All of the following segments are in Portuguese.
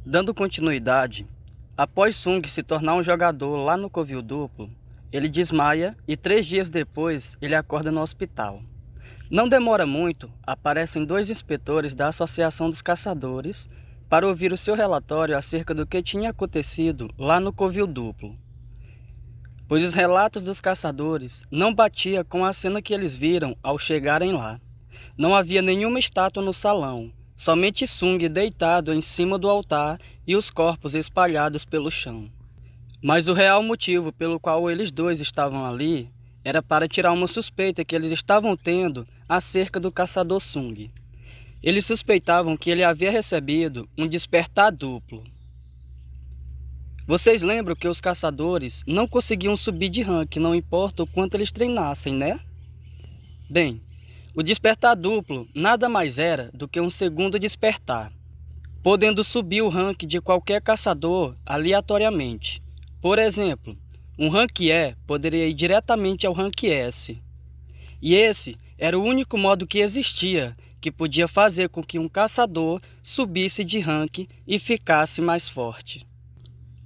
Dando continuidade, após Sung se tornar um jogador lá no Covil Duplo, ele desmaia e 3 dias depois ele acorda no hospital. Não demora muito, aparecem 2 inspetores da Associação dos Caçadores para ouvir o seu relatório acerca do que tinha acontecido lá no Covil Duplo. Pois os relatos dos caçadores não batiam com a cena que eles viram ao chegarem lá. Não havia nenhuma estátua no salão, somente Sung deitado em cima do altar e os corpos espalhados pelo chão. Mas o real motivo pelo qual eles dois estavam ali era para tirar uma suspeita que eles estavam tendo acerca do caçador Sung. Eles suspeitavam que ele havia recebido um despertar duplo. Vocês lembram que os caçadores não conseguiam subir de rank, não importa o quanto eles treinassem, né? Bem, o despertar duplo nada mais era do que um segundo despertar, podendo subir o rank de qualquer caçador aleatoriamente. Por exemplo, um rank E poderia ir diretamente ao rank S. E esse era o único modo que existia que podia fazer com que um caçador subisse de rank e ficasse mais forte.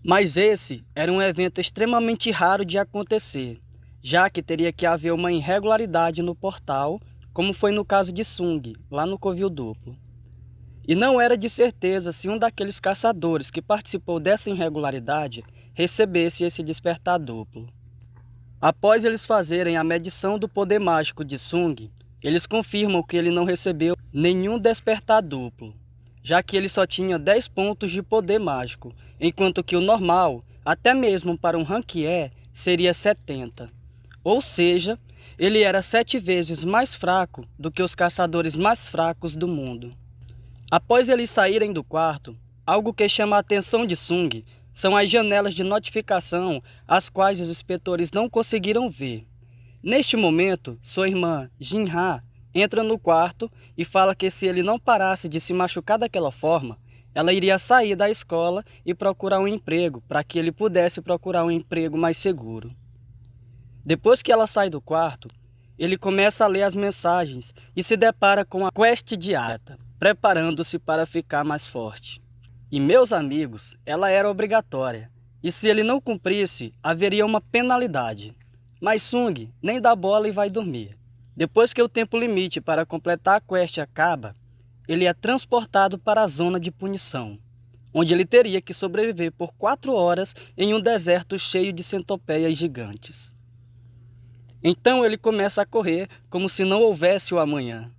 Mas esse era um evento extremamente raro de acontecer, já que teria que haver uma irregularidade no portal, como foi no caso de Sung, lá no Covil Duplo. E não era de certeza se um daqueles caçadores que participou dessa irregularidade recebesse esse despertar duplo. Após eles fazerem a medição do poder mágico de Sung, eles confirmam que ele não recebeu nenhum despertar duplo, já que ele só tinha 10 pontos de poder mágico, enquanto que o normal, até mesmo para um rank E, seria 70. Ou seja, ele era 7 vezes mais fraco do que os caçadores mais fracos do mundo. Após eles saírem do quarto, algo que chama a atenção de Sung são as janelas de notificação, as quais os inspetores não conseguiram ver. Neste momento, sua irmã, Jinha, entra no quarto e fala que se ele não parasse de se machucar daquela forma, ela iria sair da escola e procurar um emprego para que ele pudesse procurar um emprego mais seguro. Depois que ela sai do quarto, ele começa a ler as mensagens e se depara com a quest diária, preparando-se para ficar mais forte. E meus amigos, ela era obrigatória, e se ele não cumprisse, haveria uma penalidade. Mas Sung nem dá bola e vai dormir. Depois que o tempo limite para completar a quest acaba, ele é transportado para a zona de punição, onde ele teria que sobreviver por 4 horas em um deserto cheio de centopeias gigantes. Então ele começa a correr como se não houvesse o amanhã.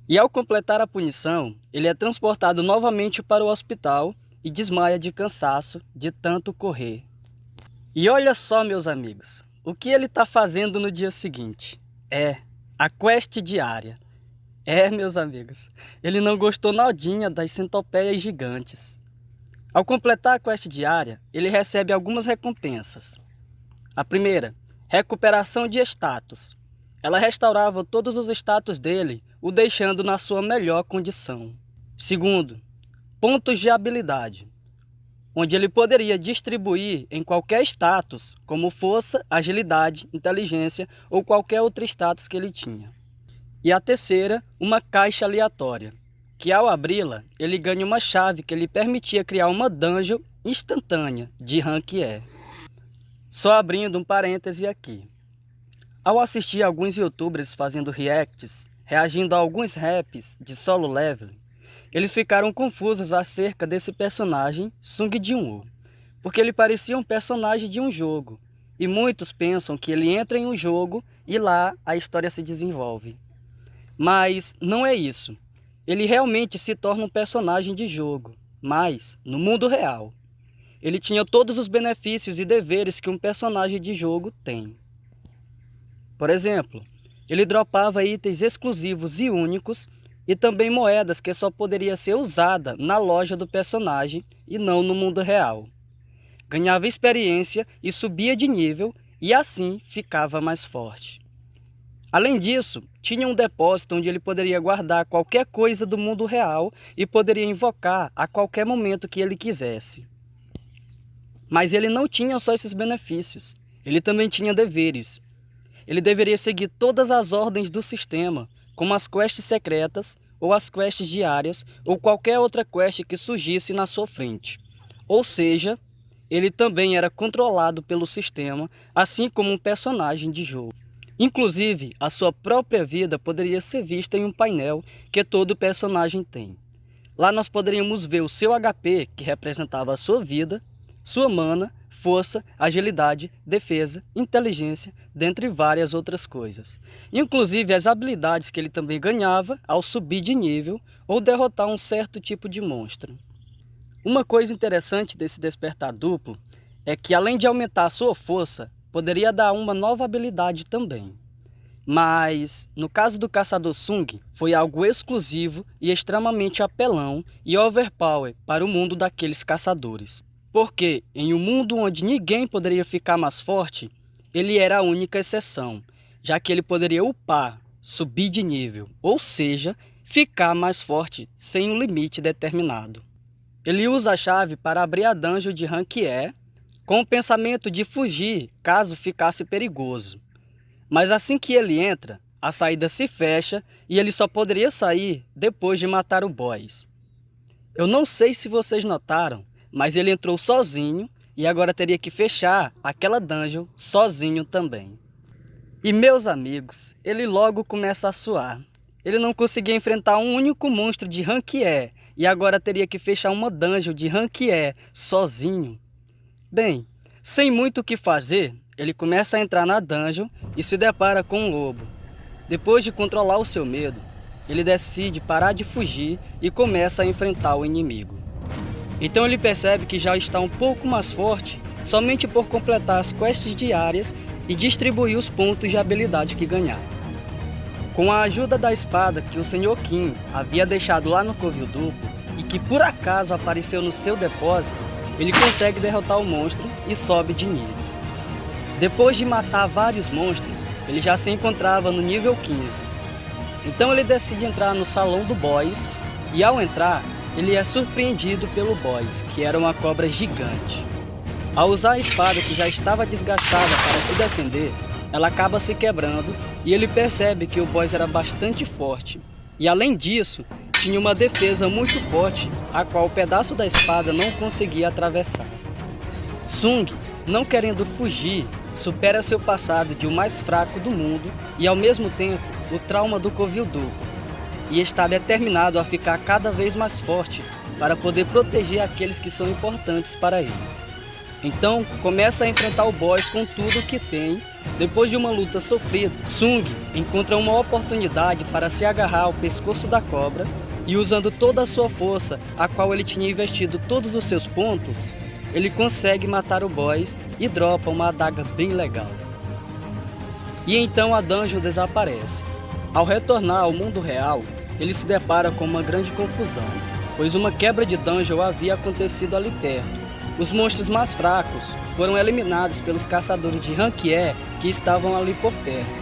E ao completar a punição, ele é transportado novamente para o hospital e desmaia de cansaço de tanto correr. E olha só, meus amigos, o que ele está fazendo no dia seguinte? A quest diária. Meus amigos, ele não gostou nadinha das centopeias gigantes. Ao completar a quest diária, ele recebe algumas recompensas. A primeira, recuperação de status. Ela restaurava todos os status dele, o deixando na sua melhor condição. Segundo, pontos de habilidade, onde ele poderia distribuir em qualquer status, como força, agilidade, inteligência ou qualquer outro status que ele tinha. E a terceira, uma caixa aleatória, que ao abri-la, ele ganha uma chave que lhe permitia criar uma dungeon instantânea de rank E. Só abrindo um parêntese aqui. Ao assistir alguns youtubers fazendo reacts, reagindo a alguns raps de solo leveling, eles ficaram confusos acerca desse personagem Sung Jin-woo, porque ele parecia um personagem de um jogo, e muitos pensam que ele entra em um jogo e lá a história se desenvolve. Mas não é isso. Ele realmente se torna um personagem de jogo, mas no mundo real. Ele tinha todos os benefícios e deveres que um personagem de jogo tem. Por exemplo, ele dropava itens exclusivos e únicos e também moedas que só poderia ser usada na loja do personagem e não no mundo real. Ganhava experiência e subia de nível e assim ficava mais forte. Além disso, tinha um depósito onde ele poderia guardar qualquer coisa do mundo real e poderia invocar a qualquer momento que ele quisesse. Mas ele não tinha só esses benefícios, ele também tinha deveres. Ele deveria seguir todas as ordens do sistema, como as quests secretas, ou as quests diárias, ou qualquer outra quest que surgisse na sua frente. Ou seja, ele também era controlado pelo sistema, assim como um personagem de jogo. Inclusive, a sua própria vida poderia ser vista em um painel que todo personagem tem. Lá nós poderíamos ver o seu HP, que representava a sua vida, sua mana, força, agilidade, defesa, inteligência, dentre várias outras coisas. Inclusive as habilidades que ele também ganhava ao subir de nível ou derrotar um certo tipo de monstro. Uma coisa interessante desse despertar duplo é que, além de aumentar a sua força, poderia dar uma nova habilidade também. Mas, no caso do caçador Sung, foi algo exclusivo e extremamente apelão e overpower para o mundo daqueles caçadores. Porque, em um mundo onde ninguém poderia ficar mais forte, ele era a única exceção, já que ele poderia upar, subir de nível, ou seja, ficar mais forte sem um limite determinado. Ele usa a chave para abrir a dungeon de Rank E, com o pensamento de fugir caso ficasse perigoso. Mas assim que ele entra, a saída se fecha e ele só poderia sair depois de matar o boss. Eu não sei se vocês notaram, mas ele entrou sozinho e agora teria que fechar aquela dungeon sozinho também. E meus amigos, ele logo começa a suar. Ele não conseguia enfrentar um único monstro de Rank E e agora teria que fechar uma dungeon de Rank E sozinho. Bem, sem muito o que fazer, ele começa a entrar na dungeon e se depara com um lobo. Depois de controlar o seu medo, ele decide parar de fugir e começa a enfrentar o inimigo. Então ele percebe que já está um pouco mais forte somente por completar as quests diárias e distribuir os pontos de habilidade que ganhar. Com a ajuda da espada que o Sr. Qin havia deixado lá no covil duplo e que por acaso apareceu no seu depósito, ele consegue derrotar o monstro e sobe de nível. Depois de matar vários monstros, ele já se encontrava no nível 15. Então ele decide entrar no salão do boss e, ao entrar, ele é surpreendido pelo boss, que era uma cobra gigante. Ao usar a espada que já estava desgastada para se defender, ela acaba se quebrando e ele percebe que o boss era bastante forte. E além disso, tinha uma defesa muito forte, a qual o pedaço da espada não conseguia atravessar. Sung, não querendo fugir, supera seu passado de o mais fraco do mundo e, ao mesmo tempo, o trauma do covil duplo, e está determinado a ficar cada vez mais forte para poder proteger aqueles que são importantes para ele. Então, começa a enfrentar o boss com tudo o que tem. Depois de uma luta sofrida, Sung encontra uma oportunidade para se agarrar ao pescoço da cobra e, usando toda a sua força, a qual ele tinha investido todos os seus pontos, ele consegue matar o boss e dropa uma adaga bem legal. E então a dungeon desaparece. Ao retornar ao mundo real, ele se depara com uma grande confusão, pois uma quebra de dungeon havia acontecido ali perto. Os monstros mais fracos foram eliminados pelos caçadores de Rank E que estavam ali por perto.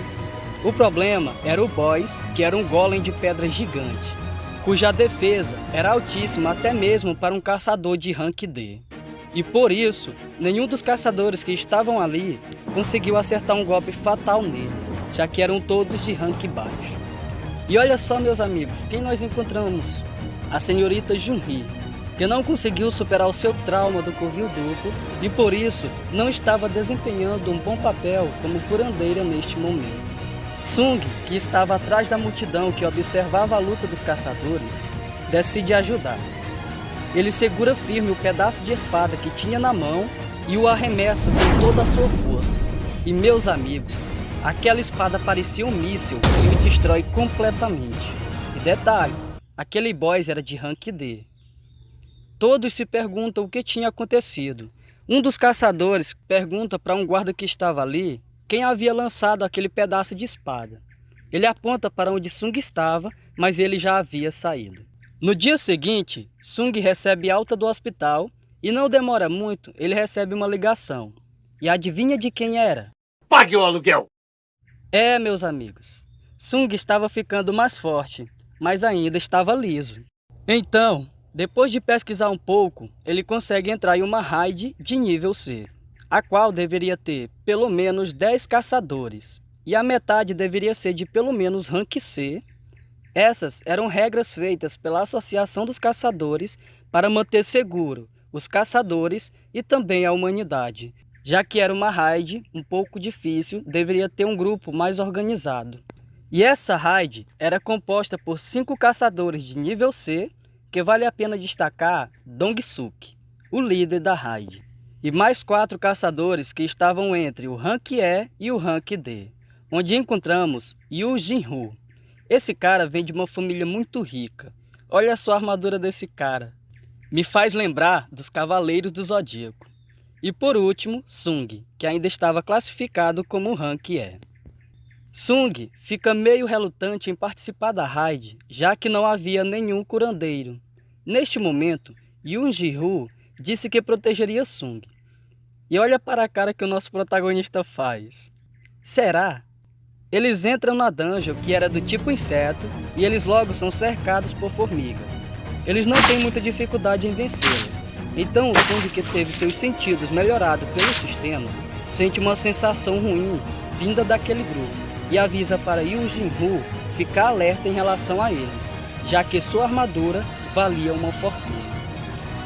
O problema era o boss, que era um golem de pedra gigante, cuja defesa era altíssima até mesmo para um caçador de Rank D. E por isso, nenhum dos caçadores que estavam ali conseguiu acertar um golpe fatal nele, já que eram todos de rank baixo. E olha só, meus amigos, quem nós encontramos? A senhorita Junri, que não conseguiu superar o seu trauma do covil duplo e por isso não estava desempenhando um bom papel como curandeira neste momento. Sung, que estava atrás da multidão que observava a luta dos caçadores, decide ajudar. Ele segura firme o pedaço de espada que tinha na mão e o arremessa com toda a sua força. E meus amigos, aquela espada parecia um míssil que o destrói completamente. E detalhe, aquele boss era de rank D. Todos se perguntam o que tinha acontecido. Um dos caçadores pergunta para um guarda que estava ali quem havia lançado aquele pedaço de espada. Ele aponta para onde Sung estava, mas ele já havia saído. No dia seguinte, Sung recebe alta do hospital e não demora muito, ele recebe uma ligação. E adivinha de quem era? Pague o aluguel! É, meus amigos, Sung estava ficando mais forte, mas ainda estava liso. Então, depois de pesquisar um pouco, ele consegue entrar em uma raid de nível C, a qual deveria ter pelo menos 10 caçadores, e a metade deveria ser de pelo menos rank C, Essas eram regras feitas pela Associação dos Caçadores para manter seguro os caçadores e também a humanidade. Já que era uma raid um pouco difícil, deveria ter um grupo mais organizado. E essa raid era composta por 5 caçadores de nível C, que vale a pena destacar Dong-suk, o líder da raid, e mais 4 caçadores que estavam entre o Rank E e o Rank D, onde encontramos Yu Jin-Woo. Esse cara vem de uma família muito rica. Olha só a armadura desse cara. Me faz lembrar dos Cavaleiros do Zodíaco. E por último, Sung, que ainda estava classificado como Rank E. Sung fica meio relutante em participar da raid, já que não havia nenhum curandeiro. Neste momento, Yoon Ji-woo disse que protegeria Sung. E olha para a cara que o nosso protagonista faz. Será? Eles entram na dungeon, que era do tipo inseto, e eles logo são cercados por formigas. Eles não têm muita dificuldade em vencê-las. Então o Sung, que teve seus sentidos melhorados pelo sistema, sente uma sensação ruim vinda daquele grupo e avisa para Yu Jin-woo ficar alerta em relação a eles, já que sua armadura valia uma fortuna.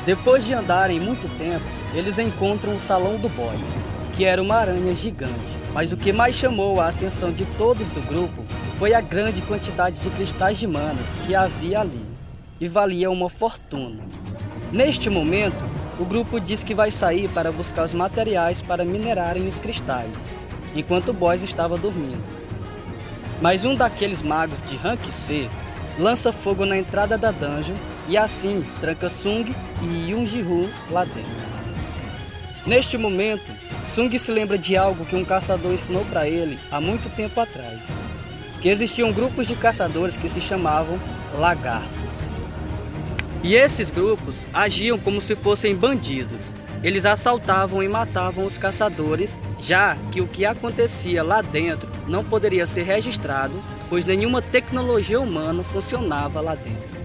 Depois de andarem muito tempo, eles encontram o Salão do Boss, que era uma aranha gigante. Mas o que mais chamou a atenção de todos do grupo foi a grande quantidade de cristais de manas que havia ali, e valia uma fortuna. Neste momento, o grupo diz que vai sair para buscar os materiais para minerarem os cristais, enquanto o boss estava dormindo. Mas um daqueles magos de Rank C lança fogo na entrada da dungeon e assim tranca Sung e Yoon Ji-woo lá dentro. Neste momento, Sung se lembra de algo que um caçador ensinou para ele há muito tempo atrás, que existiam grupos de caçadores que se chamavam lagartos. E esses grupos agiam como se fossem bandidos. Eles assaltavam e matavam os caçadores, já que o que acontecia lá dentro não poderia ser registrado, pois nenhuma tecnologia humana funcionava lá dentro.